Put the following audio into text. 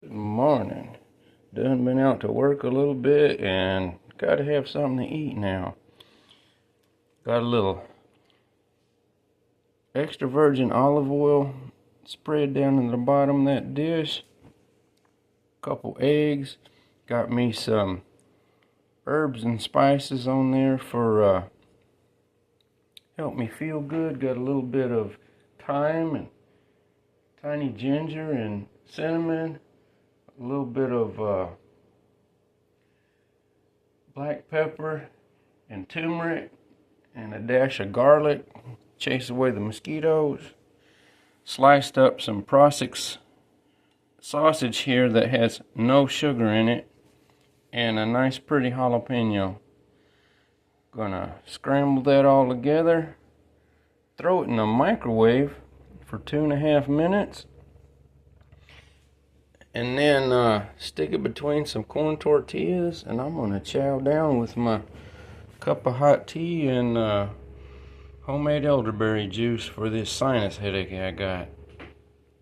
Good morning. Done been out to work a little bit and gotta have something to eat now. Got a little extra virgin olive oil spread down in the bottom of that dish. Couple eggs. Got me some herbs and spices on there for help me feel good. Got a little bit of thyme and tiny ginger and cinnamon. A little bit of black pepper and turmeric and a dash of garlic, chase away the mosquitoes. Sliced up some Prosix sausage here that has no sugar in it, and a nice pretty jalapeno. Gonna scramble that all together, throw it in the microwave for 2.5 minutes, and then stick it between some corn tortillas, and I'm gonna chow down with my cup of hot tea and homemade elderberry juice for this sinus headache I got.